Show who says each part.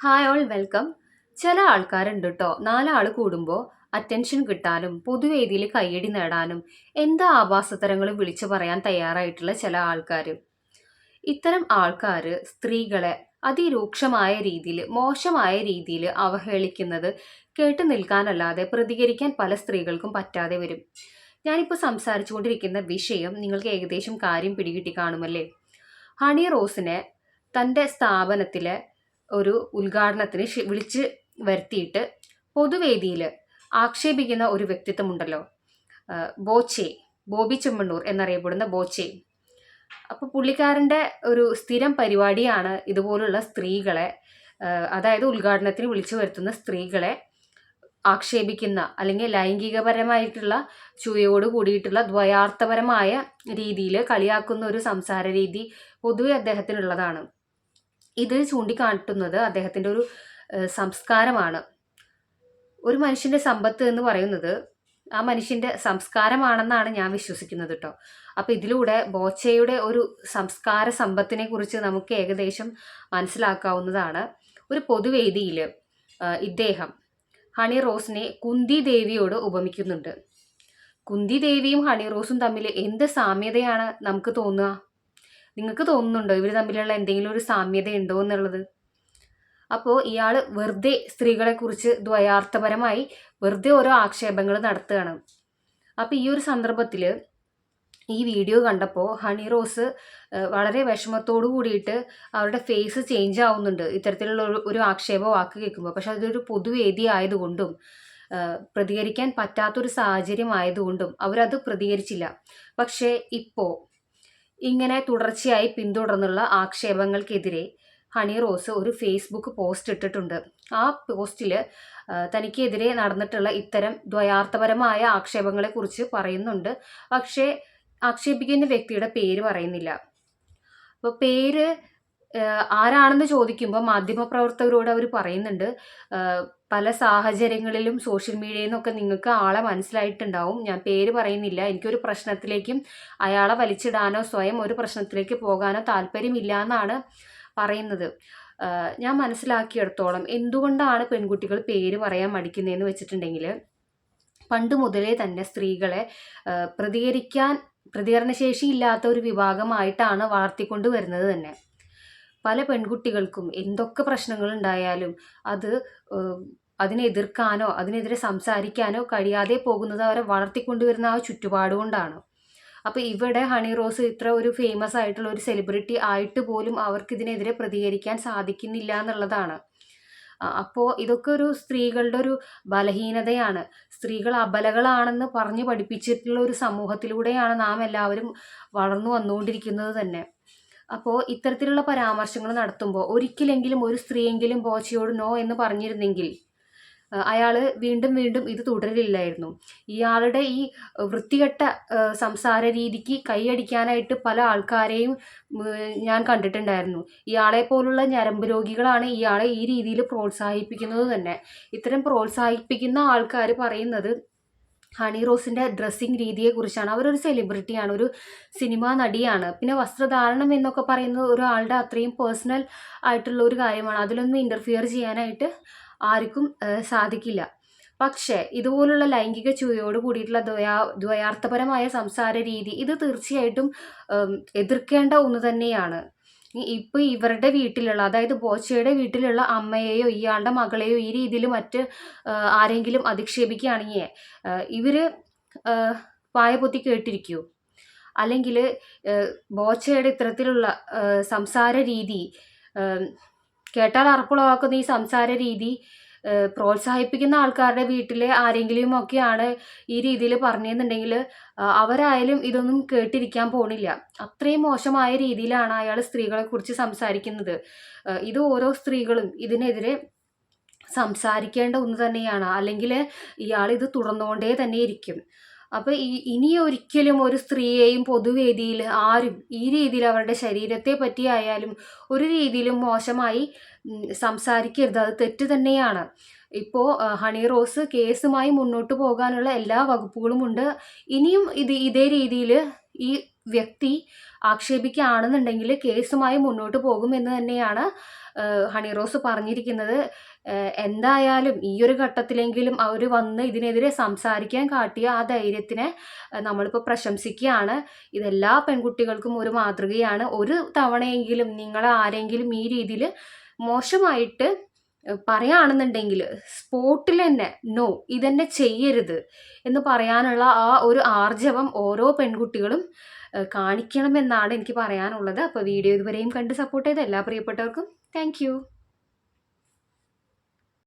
Speaker 1: Hi all welcome. ചില ആൾക്കാരുണ്ട് കേട്ടോ, നാലാൾ കൂടുമ്പോൾ അറ്റൻഷൻ കിട്ടാനും പൊതുവേദിയിൽ കയ്യടി നേടാനും എന്താ ആഭാസത്തരങ്ങളും വിളിച്ചു പറയാൻ തയ്യാറായിട്ടുള്ള ചില ആൾക്കാർ. ഇത്തരം ആൾക്കാർ സ്ത്രീകളെ അതിരൂക്ഷമായ രീതിയിൽ മോശമായ രീതിയിൽ അവഹേളിക്കുന്നത് കേട്ടു നിൽക്കാനല്ലാതെ പ്രതികരിക്കാൻ പല സ്ത്രീകൾക്കും പറ്റാതെ വരും. ഞാനിപ്പോൾ സംസാരിച്ചുകൊണ്ടിരിക്കുന്ന വിഷയം നിങ്ങൾക്ക് ഏകദേശം കാര്യം പിടികിട്ടി കാണുമല്ലേ. ഹണി റോസിനെ തൻ്റെ സ്ഥാപനത്തിലെ ഒരു ഉദ്ഘാടനത്തിന് വിളിച്ച് വരുത്തിയിട്ട് പൊതുവേദിയിൽ ആക്ഷേപിക്കുന്ന ഒരു വ്യക്തിത്വമുണ്ടല്ലോ, ബോച്ചെ, ബോബി ചെമ്മണ്ണൂർ എന്നറിയപ്പെടുന്ന ബോച്ചെ. അപ്പോൾ പുള്ളിക്കാരൻ്റെ ഒരു സ്ഥിരം പരിപാടിയാണ് ഇതുപോലുള്ള സ്ത്രീകളെ, അതായത് ഉദ്ഘാടനത്തിന് വിളിച്ചു വരുത്തുന്ന സ്ത്രീകളെ ആക്ഷേപിക്കുന്ന അല്ലെങ്കിൽ ലൈംഗികപരമായിട്ടുള്ള ചുവയോട് കൂടിയിട്ടുള്ള ദ്വയാർത്ഥപരമായ രീതിയിൽ കളിയാക്കുന്ന ഒരു സംസാര രീതി പൊതുവെ അദ്ദേഹത്തിനുള്ളതാണ്. ഇത് ചൂണ്ടിക്കാട്ടുന്നത് അദ്ദേഹത്തിൻ്റെ ഒരു സംസ്കാരമാണ്. ഒരു മനുഷ്യൻ്റെ സമ്പത്ത് എന്ന് പറയുന്നത് ആ മനുഷ്യൻ്റെ സംസ്കാരമാണെന്നാണ് ഞാൻ വിശ്വസിക്കുന്നത് കേട്ടോ. അപ്പോൾ ഇതിലൂടെ ബോച്ചയുടെ ഒരു സംസ്കാര സമ്പത്തിനെ കുറിച്ച് നമുക്ക് ഏകദേശം മനസ്സിലാക്കാവുന്നതാണ്. ഒരു പൊതുവേദിയിൽ ഇദ്ദേഹം ഹണി റോസിനെ കുന്തി ദേവിയോട് ഉപമിക്കുന്നുണ്ട്. കുന്തി ദേവിയും ഹണി റോസും തമ്മിൽ എന്ത് സാമ്യതയാണ് നമുക്ക് തോന്നുക? നിങ്ങൾക്ക് തോന്നുന്നുണ്ടോ ഇവർ തമ്മിലുള്ള എന്തെങ്കിലും ഒരു സാമ്യത ഉണ്ടോ എന്നുള്ളത്? അപ്പോൾ ഇയാൾ വെറുതെ സ്ത്രീകളെ കുറിച്ച് ദ്വയാർത്ഥപരമായി വെറുതെ ഓരോ ആക്ഷേപങ്ങൾ നടത്തുകയാണ്. അപ്പോൾ ഈ ഒരു സന്ദർഭത്തിൽ ഈ വീഡിയോ കണ്ടപ്പോൾ ഹണി റോസ് വളരെ വിഷമത്തോടു കൂടിയിട്ട് അവരുടെ ഫേസ് ചേഞ്ച് ആവുന്നുണ്ട് ഇത്തരത്തിലുള്ള ഒരു ആക്ഷേപ വാക്ക് കേൾക്കുമ്പോൾ. പക്ഷെ അതൊരു പൊതുവേദി ആയതുകൊണ്ടും പ്രതികരിക്കാൻ പറ്റാത്തൊരു സാഹചര്യം ആയതുകൊണ്ടും അവരത് പ്രതികരിച്ചില്ല. പക്ഷേ ഇപ്പോൾ ഇങ്ങനെ തുടർച്ചയായി പിന്തുടർന്നുള്ള ആക്ഷേപങ്ങൾക്കെതിരെ ഹണി റോസ് ഒരു ഫേസ്ബുക്ക് പോസ്റ്റ് ഇട്ടിട്ടുണ്ട്. ആ പോസ്റ്റിൽ തനിക്കെതിരെ നടന്നിട്ടുള്ള ഇത്തരം ദ്വയാർത്ഥപരമായ ആക്ഷേപങ്ങളെക്കുറിച്ച് പറയുന്നുണ്ട്. പക്ഷേ ആക്ഷേപിക്കുന്ന വ്യക്തിയുടെ പേര് പറയുന്നില്ല. അപ്പോൾ പേര് ആരാണെന്ന് ചോദിക്കുമ്പോൾ മാധ്യമപ്രവർത്തകരോട് അവർ പറയുന്നുണ്ട്, പല സാഹചര്യങ്ങളിലും സോഷ്യൽ മീഡിയയിൽ നിന്നൊക്കെ നിങ്ങൾക്ക് ആളെ മനസ്സിലായിട്ടുണ്ടാവും, ഞാൻ പേര് പറയുന്നില്ല, എനിക്കൊരു പ്രശ്നത്തിലേക്കും അയാളെ വലിച്ചിടാനോ സ്വയം ഒരു പ്രശ്നത്തിലേക്ക് പോകാനോ താല്പര്യമില്ല എന്നാണ് പറയുന്നത്. ഞാൻ മനസ്സിലാക്കിയിടത്തോളം എന്തുകൊണ്ടാണ് പെൺകുട്ടികൾ പേര് പറയാൻ മടിക്കുന്നതെന്ന് വെച്ചിട്ടുണ്ടെങ്കിൽ, പണ്ട് മുതലേ തന്നെ സ്ത്രീകളെ പ്രതികരണശേഷി ഇല്ലാത്ത ഒരു വിഭാഗമായിട്ടാണ് വളർത്തിക്കൊണ്ട് വരുന്നത് തന്നെ. പല പെൺകുട്ടികൾക്കും എന്തൊക്കെ പ്രശ്നങ്ങൾ ഉണ്ടായാലും അതിനെ എതിർക്കാനോ അതിനെതിരെ സംസാരിക്കാനോ കഴിയാതെ പോകുന്നത് അവരെ വളർത്തിക്കൊണ്ടുവരുന്ന ആ ചുറ്റുപാടുകൊണ്ടാണ്. അപ്പോൾ ഇവിടെ ഹണി റോസ് ഇത്ര ഒരു ഫേമസ് ആയിട്ടുള്ള ഒരു സെലിബ്രിറ്റി ആയിട്ട് പോലും അവർക്ക് ഇതിനെതിരെ പ്രതികരിക്കാൻ സാധിക്കുന്നില്ല എന്നുള്ളതാണ്. അപ്പോൾ ഇതൊക്കെ ഒരു സ്ത്രീകളുടെ ഒരു ബലഹീനതയാണ്. സ്ത്രീകൾ അബലകളാണെന്ന് പറഞ്ഞു പഠിപ്പിച്ചിട്ടുള്ള ഒരു സമൂഹത്തിലൂടെയാണ് നാം എല്ലാവരും വളർന്നു വന്നുകൊണ്ടിരിക്കുന്നത് തന്നെ. അപ്പോൾ ഇത്തരത്തിലുള്ള പരാമർശങ്ങൾ നടത്തുമ്പോൾ ഒരിക്കലെങ്കിലും ഒരു സ്ത്രീയെങ്കിലും ബോച്ചയോട് നോ എന്ന് പറഞ്ഞിരുന്നെങ്കിൽ അയാൾ വീണ്ടും വീണ്ടും ഇത് തുടരില്ലായിരുന്നു. ഇയാളുടെ ഈ വൃത്തികെട്ട സംസാര രീതിക്ക് കൈയടിക്കാനായിട്ട് പല ആൾക്കാരെയും ഞാൻ കണ്ടിട്ടുണ്ടായിരുന്നു. ഇയാളെ പോലുള്ള ഞരമ്പ് രോഗികളാണ് ഇയാളെ ഈ രീതിയിൽ പ്രോത്സാഹിപ്പിക്കുന്നത് തന്നെ. ഇത്തരം പ്രോത്സാഹിപ്പിക്കുന്ന ആൾക്കാർ പറയുന്നത് ഹണി റോസിൻ്റെ ഡ്രസ്സിങ് രീതിയെക്കുറിച്ചാണ്. അവരൊരു സെലിബ്രിറ്റിയാണ്, ഒരു സിനിമാ നടിയാണ്. പിന്നെ വസ്ത്രധാരണം എന്നൊക്കെ പറയുന്നത് ഒരാളുടെ അത്രയും പേഴ്സണൽ ആയിട്ടുള്ള ഒരു കാര്യമാണ്. അതിലൊന്നും ഇൻ്റർഫിയർ ചെയ്യാനായിട്ട് ആർക്കും സാധിക്കില്ല. പക്ഷേ ഇതുപോലുള്ള ലൈംഗിക ചുവയോട് കൂടിയിട്ടുള്ള ദ്വയാർത്ഥപരമായ സംസാര രീതി ഇത് തീർച്ചയായിട്ടും എതിർക്കേണ്ട ഒന്ന് തന്നെയാണ്. ഇപ്പോൾ ഇവരുടെ വീട്ടിലുള്ള, അതായത് ബോച്ചയുടെ വീട്ടിലുള്ള അമ്മയെയോ ഇയാളുടെ മകളെയോ ഈ രീതിയിൽ മറ്റ് ആരെങ്കിലും അധിക്ഷേപിക്കുകയാണെങ്കിൽ ഇവർ വായ പൊത്തി കേട്ടിരിക്കുമോ? അല്ലെങ്കിൽ ബോച്ചയുടെ ഇത്തരത്തിലുള്ള സംസാര രീതി, കേട്ടാൽ അറപ്പുളവാക്കുന്ന ഈ സംസാര രീതി പ്രോത്സാഹിപ്പിക്കുന്ന ആൾക്കാരുടെ വീട്ടിലെ ആരെങ്കിലും ഒക്കെയാണ് ഈ രീതിയിൽ പറഞ്ഞതെന്നുണ്ടെങ്കിൽ അവരായാലും ഇതൊന്നും കേട്ടിരിക്കാൻ പോണില്ല. അത്രയും മോശമായ രീതിയിലാണ് അയാൾ സ്ത്രീകളെ കുറിച്ച് സംസാരിക്കുന്നത്. ഇത് ഓരോ സ്ത്രീകളും ഇതിനെതിരെ സംസാരിക്കേണ്ട ഒന്ന് തന്നെയാണ്. അല്ലെങ്കിൽ ഇയാൾ ഇത് തുടർന്നുകൊണ്ടേ തന്നെ ഇരിക്കും. അപ്പോൾ ഇനി ഒരിക്കലും ഒരു സ്ത്രീയെയും പൊതുവേദിയിൽ ആരും ഈ രീതിയിൽ അവരുടെ ശരീരത്തെ പറ്റി ആയാലും ഒരു രീതിയിലും മോശമായി സംസാരിക്കരുത്. അത് തെറ്റ് തന്നെയാണ്. ഇപ്പോൾ ഹണി റോസ് കേസുമായി മുന്നോട്ട് പോകാനുള്ള എല്ലാ വകുപ്പുകളുമുണ്ട്. ഇനിയും ഇതേ രീതിയിൽ ഈ വ്യക്തി ആക്ഷേപിക്കുകയാണെന്നുണ്ടെങ്കിൽ കേസുമായി മുന്നോട്ട് പോകുമെന്ന് തന്നെയാണ് ഹണി റോസ് പറഞ്ഞിരിക്കുന്നത്. എന്തായാലും ഈ ഒരു ഘട്ടത്തിലെങ്കിലും അവർ വന്ന് ഇതിനെതിരെ സംസാരിക്കാൻ കാട്ടിയ ആ ധൈര്യത്തിനെ നമ്മളിപ്പോൾ പ്രശംസിക്കുകയാണ്. ഇതെല്ലാ പെൺകുട്ടികൾക്കും ഒരു മാതൃകയാണ്. ഒരു തവണയെങ്കിലും നിങ്ങൾ ആരെങ്കിലും ഈ രീതിയിൽ മോശമായിട്ട് പറയുകയാണെന്നുണ്ടെങ്കിൽ സ്പോട്ടിൽ തന്നെ നോ, ഇതെന്നെ ചെയ്യരുത് എന്ന് പറയാനുള്ള ആ ഒരു ആർജവം ഓരോ പെൺകുട്ടികളും കാണിക്കണമെന്നാണ് എനിക്ക് പറയാനുള്ളത്. അപ്പോൾ വീഡിയോ ഇതുവരെയും കണ്ട് സപ്പോർട്ട് ചെയ്ത എല്ലാ പ്രിയപ്പെട്ടവർക്കും താങ്ക്